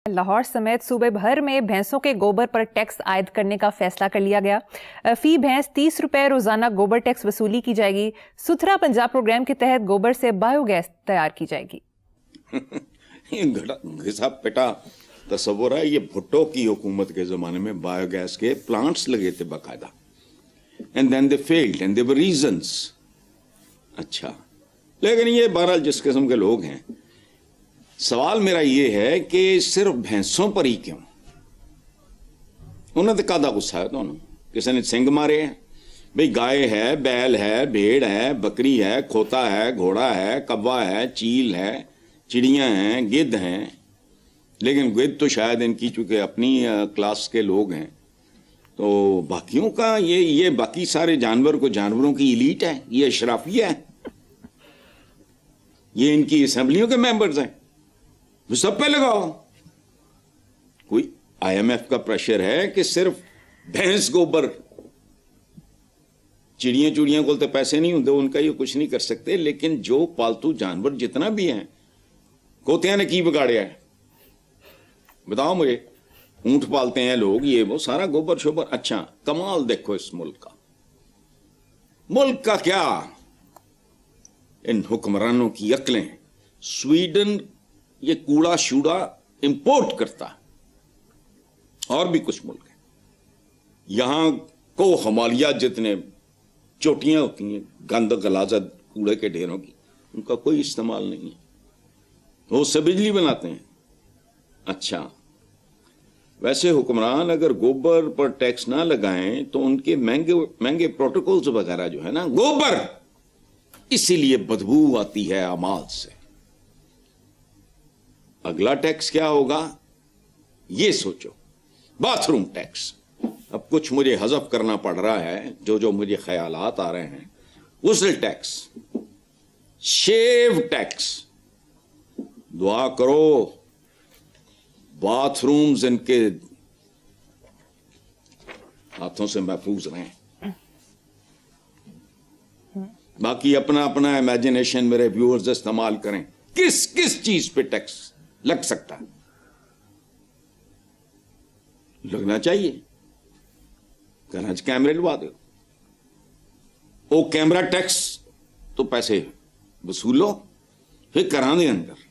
लाहौर समेत सूबे भर में भैंसों के गोबर पर टैक्स आयद करने का फैसला कर लिया गया। फी भैंस 30 रुपए रोजाना गोबर टैक्स वसूली की जाएगी। सुथरा पंजाब प्रोग्राम के तहत गोबर से बायोगैस तैयार की जाएगी। घिसा पिटा तस्वुर है। ये भुट्टो की हुकूमत के जमाने में बायोगैस के प्लांट्स लगे थे बाकायदा, and then they failed and there were reasons. अच्छा, लेकिन ये बहरहाल जिस किस्म के लोग हैं, सवाल मेरा ये है कि सिर्फ भैंसों पर ही क्यों? उन्हें तो कादा गुस्सा है दोनों, किसी ने सिंग मारे हैं? भाई गाय है, बैल है, भेड़ है, बकरी है, खोता है, घोड़ा है, कौवा है, चील है, चिड़ियां हैं, गिद्ध हैं। लेकिन गिद्ध तो शायद इनकी चूंकि अपनी क्लास के लोग हैं, तो बाकियों का ये बाकी सारे जानवर को जानवरों की इलीट है, ये अशराफिया है, ये इनकी असेंबलियों के मेंबर्स हैं, वो सब पे लगाओ। कोई IMF का प्रेशर है कि सिर्फ भैंस गोबर, चिड़ियां को तो पैसे नहीं होंगे, उनका ये कुछ नहीं कर सकते, लेकिन जो पालतू जानवर जितना भी हैं, कोतिया ने की बिगाड़िया है बताओ मुझे? ऊंट पालते हैं लोग, ये वो सारा गोबर शोबर। अच्छा, कमाल देखो इस मुल्क का क्या इन हुक्मरानों की अक्लें। स्वीडन ये कूड़ा शूड़ा इंपोर्ट करता, और भी कुछ मुल्क है, यहां को हिमालय जितने चोटियां होती हैं गंद गलाजत कूड़े के ढेरों की, उनका कोई इस्तेमाल नहीं है, वो उससे बिजली बनाते हैं। अच्छा, वैसे हुक्मरान अगर गोबर पर टैक्स ना लगाएं तो उनके महंगे प्रोटोकॉल्स वगैरह जो है ना, गोबर इसीलिए बदबू आती है अमाल से। अगला टैक्स क्या होगा ये सोचो, बाथरूम टैक्स। अब कुछ मुझे हजफ करना पड़ रहा है, जो मुझे ख्यालात आ रहे हैं। गुस्ल टैक्स, शेव टैक्स, दुआ करो बाथरूम्स इनके हाथों से महफूज रहें। बाकी अपना अपना इमेजिनेशन मेरे व्यूअर्स इस्तेमाल करें, किस किस चीज पे टैक्स लग सकता है, लगना चाहिए। कहना कैमरे लगा दो, ओ कैमरा टैक्स तो पैसे वसूलो, फिर करा दे अंदर।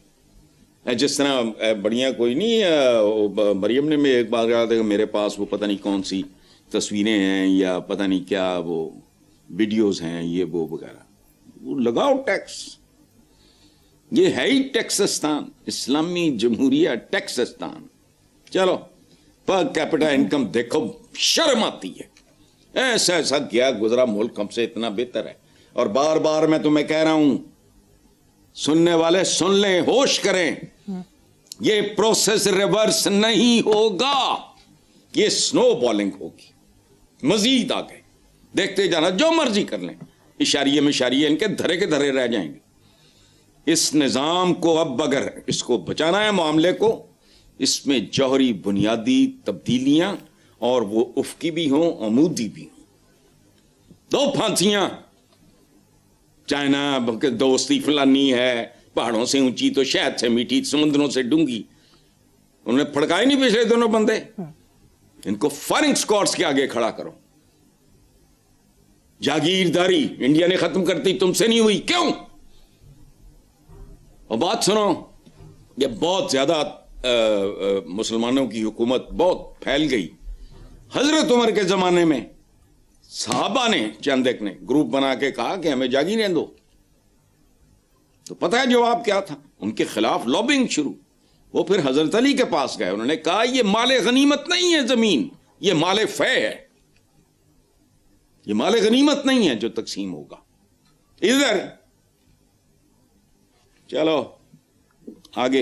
जिस तरह बढ़िया कोई नहीं, मरियम ने मैं एक बार कहा था कि मेरे पास वो पता नहीं कौन सी तस्वीरें हैं या पता नहीं क्या वो वीडियोस हैं, ये वो वगैरह, वो लगाओ टैक्स। ये है ही टैक्सिस्तान, इस्लामी जमहूरिया टैक्सिस्तान। चलो पर कैपिटा इनकम देखो, शर्म आती है। ऐसा क्या गुजरा मुल्क हमसे इतना बेहतर है। और बार बार मैं तुम्हें कह रहा हूं, सुनने वाले सुन लें, होश करें, ये प्रोसेस रिवर्स नहीं होगा, ये स्नो बॉलिंग होगी। मजीद आगे देखते जाना, जो मर्जी कर लें, इशारिये में इशारिये इनके धरे के धरे रह जाएंगे। इस निजाम को अब अगर इसको बचाना है, मामले को, इसमें जौहरी बुनियादी तब्दीलियां और वो उफकी भी हों, अमूदी भी हों। दो फांसियां, चाइना दोस्ती फलानी है, पहाड़ों से ऊंची तो शहद से मीठी, समुद्रों से डूंगी, उन्होंने फड़काए नहीं पिछले दोनों बंदे। इनको फायरिंग स्क्वाड्स के आगे खड़ा करो। जागीरदारी इंडिया ने खत्म करती, तुमसे नहीं हुई, क्यों? और बात सुनो, ये बहुत ज्यादा मुसलमानों की हुकूमत बहुत फैल गई। हजरत उमर के जमाने में साहबा ने चंद एक ने ग्रुप बना के कहा कि हमें जागीरें दो, तो पता है जवाब क्या था? उनके खिलाफ लॉबिंग शुरू। वो फिर हजरत अली के पास गए, उन्होंने कहा ये माले गनीमत नहीं है जमीन, ये माले फै है, ये माले गनीमत नहीं है जो तकसीम होगा इधर। चलो आगे।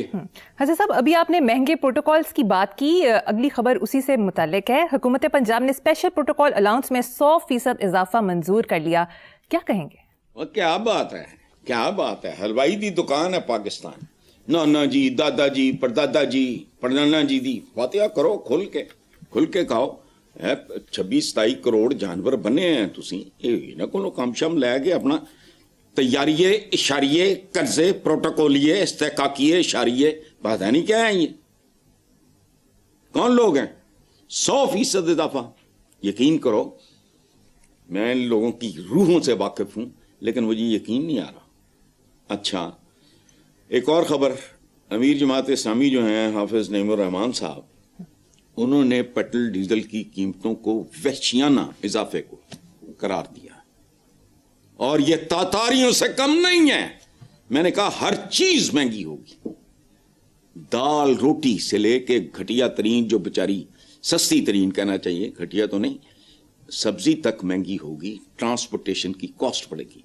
हज़रत साहब, अभी आपने महंगे प्रोटोकॉल्स की बात की, अगली खबर उसी से मुताल्लिक है। हुकूमत पंजाब ने स्पेशल प्रोटोकॉल अलाउंस में 100% इजाफा मंजूर कर लिया, क्या कहेंगे? क्या बात है, क्या बात है। हलवाई दी दुकान है पाकिस्तान। नाना जी, दादा जी, परदादा जी, परनाना जी दी फातिहा करो, खुल के खाओ। 26-27 करोड़ जानवर बने हैं, तुसी इन्हां कोलों काम शम लैके अपना तैयारिये, इशारिये, कर्जे, प्रोटोकॉलिये, इस्तेकाकिये, इशारिये, पता नहीं क्या है ये। کون لوگ ہیں؟ 100% اضافہ. یقین کرو میں ان لوگوں کی روحوں سے واقف ہوں لیکن مجھے یقین نہیں آ رہا. اچھا ایک اور خبر، امیر جماعت اسلامی جو ہیں حافظ نعیم الرحمان صاحب، انہوں نے پیٹرول ڈیزل کی قیمتوں کو وحشیانہ اضافے کو قرار دیا اور یہ تاتاریوں سے کم نہیں ہے. میں نے کہا ہر چیز مہنگی ہوگی، دال روٹی سے لے کے گھٹیا ترین جو بیچاری سستی ترین کہنا چاہیے، گھٹیا تو نہیں، سبزی تک مہنگی ہوگی، ٹرانسپورٹیشن کی کاسٹ بڑھے گی.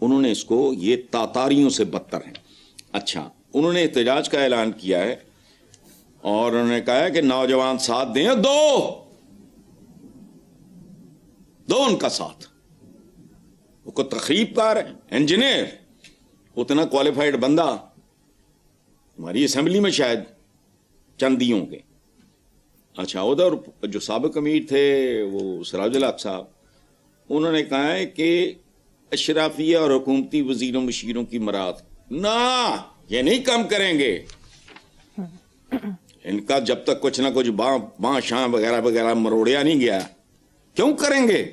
انہوں نے اس کو یہ تاتاریوں سے بدتر ہیں. اچھا انہوں نے احتجاج کا اعلان کیا ہے اور انہوں نے کہا ہے کہ نوجوان ساتھ دیں. دو ان کا ساتھ. وہ کو تخریب کار ہے، انجینئر، اتنا کوالیفائڈ بندہ ہماری اسمبلی میں شاید چند ہی ہوں گے. اچھا ادھر جو سابق امیر تھے وہ سراج الحق صاحب، انہوں نے کہا ہے کہ اشرافیہ اور حکومتی وزیروں مشیروں کی مراد نہ، یہ نہیں کم کریں گے. ان کا جب تک کچھ نہ کچھ باں شاں وغیرہ وغیرہ مروڑیا نہیں گیا، کیوں کریں گے؟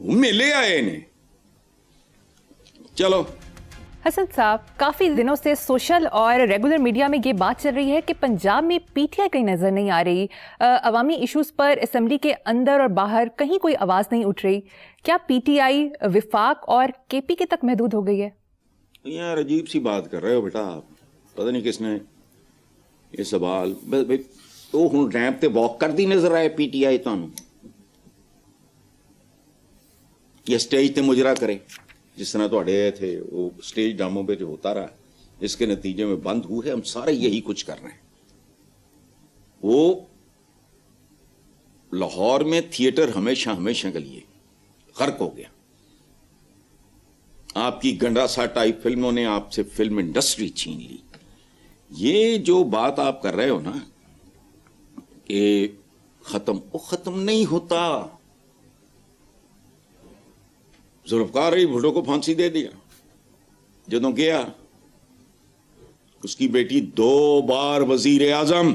ملے آئے انہیں. چلو حسن صاحب، کافی دنوں سے سوشل اور ریگولر میڈیا میں یہ بات چل رہی ہے کہ پنجاب میں پی ٹی آئی کہیں نظر نہیں آ رہی، عوامی ایشوز پر اسمبلی کے اندر اور باہر کہیں کوئی آواز نہیں اٹھ رہی. کیا پی ٹی آئی وفاق اور کے پی کے تک محدود ہو گئی ہے؟ یار عجیب سی بات کر رہے ہو بیٹا آپ، پتہ نہیں کس نے یہ سوال. تو ہوں ریمپ تے واک کرتی نظر آئے پی ٹی آئی تانوں، یا سٹیج تے مجرا کرے جس طرح تھوڑے تھے وہ سٹیج ڈراموں پہ جو ہوتا رہا، اس کے نتیجے میں بند ہوئے. ہم سارے یہی کچھ کر رہے ہیں. وہ لاہور میں تھیٹر ہمیشہ کے لیے غرق ہو گیا. آپ کی گنڈاسا ٹائپ فلموں نے آپ سے فلم انڈسٹری چھین لی. یہ جو بات آپ کر رہے ہو نا کہ وہ ختم نہیں ہوتا. ذوالفقار علی بھٹو کو پھانسی دے دیا جدوں گیا، اس کی بیٹی 2 بار وزیر اعظم،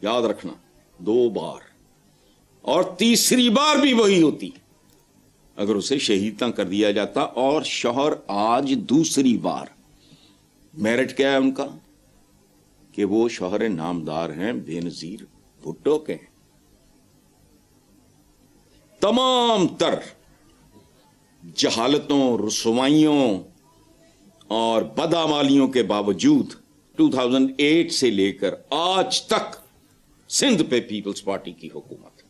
یاد رکھنا 2 بار، اور تیسری بار بھی وہی ہوتی اگر اسے شہید نہ کر دیا جاتا. اور شوہر آج دوسری بار، میرٹ کیا ہے ان کا کہ وہ شوہر نامدار ہیں بے نظیر بھٹو کے. تمام تر جہالتوں، رسوائیوں اور بدعمالیوں کے باوجود 2008 سے لے کر آج تک سندھ پہ پیپلز پارٹی کی حکومت.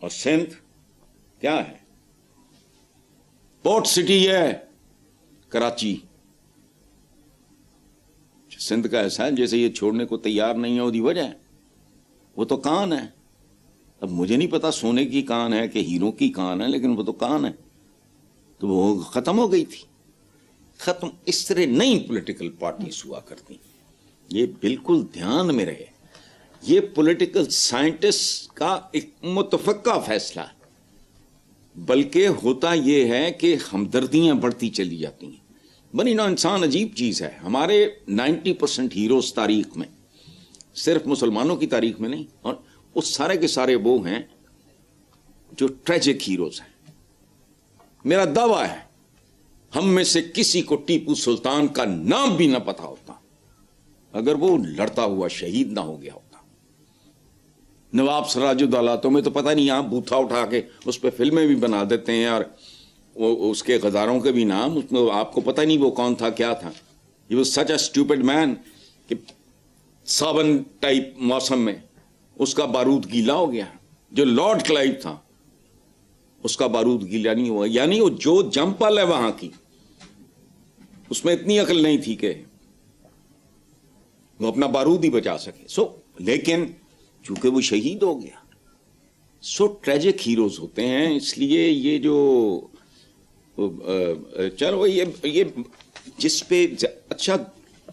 اور سندھ کیا ہے؟ پورٹ سٹی ہے کراچی. سندھ کا ایسا ہے جیسے یہ چھوڑنے کو تیار نہیں ہے. وہ دی وجہ ہے وہ تو کان ہے. اب مجھے نہیں پتا سونے کی کان ہے کہ ہیروں کی کان ہے، لیکن وہ تو کان ہے. تو وہ ختم ہو گئی تھی. ختم اس طرح نہیں پولیٹیکل پارٹیز ہوا کرتی. یہ بالکل دھیان میں رہے، یہ پولیٹیکل سائنٹسٹ کا ایک متفقہ فیصلہ ہے. بلکہ ہوتا یہ ہے کہ ہمدردیاں بڑھتی چلی جاتی ہیں. بنی نو انسان عجیب چیز ہے. ہمارے 90% ہیروز تاریخ میں، صرف مسلمانوں کی تاریخ میں نہیں، اور وہ سارے کے سارے وہ ہیں جو ٹریجک ہیروز ہیں. میرا دعویٰ ہے ہم میں سے کسی کو ٹیپو سلطان کا نام بھی نہ پتا ہوتا اگر وہ لڑتا ہوا شہید نہ ہو گیا ہوتا. نواب سراج الدولہ تمہیں تو پتہ نہیں، آپ بوتھا اٹھا کے اس پہ فلمیں بھی بنا دیتے ہیں، اور وہ اس کے غزاروں کے بھی نام، اس میں آپ کو پتہ نہیں وہ کون تھا کیا تھا. یہ واز سچ اے اسٹوپڈ مین کہ ساون ٹائپ موسم میں اس کا بارود گیلا ہو گیا. جو لارڈ کلائیو تھا اس کا بارود گیلا نہیں ہوا. یعنی وہ جو جمپل ہے وہاں کی، اس میں اتنی عقل نہیں تھی کہ وہ اپنا بارود ہی بچا سکے. لیکن چونکہ وہ شہید ہو گیا، ٹریجک ہیروز ہوتے ہیں. اس لیے یہ جو چلو یہ جس پہ اچھا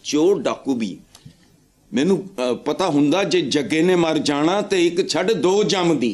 چور ڈاکو بھی مینوں پتا ہوندا جے جگے نے مر جانا تے ایک چھڑ 2 جم دی.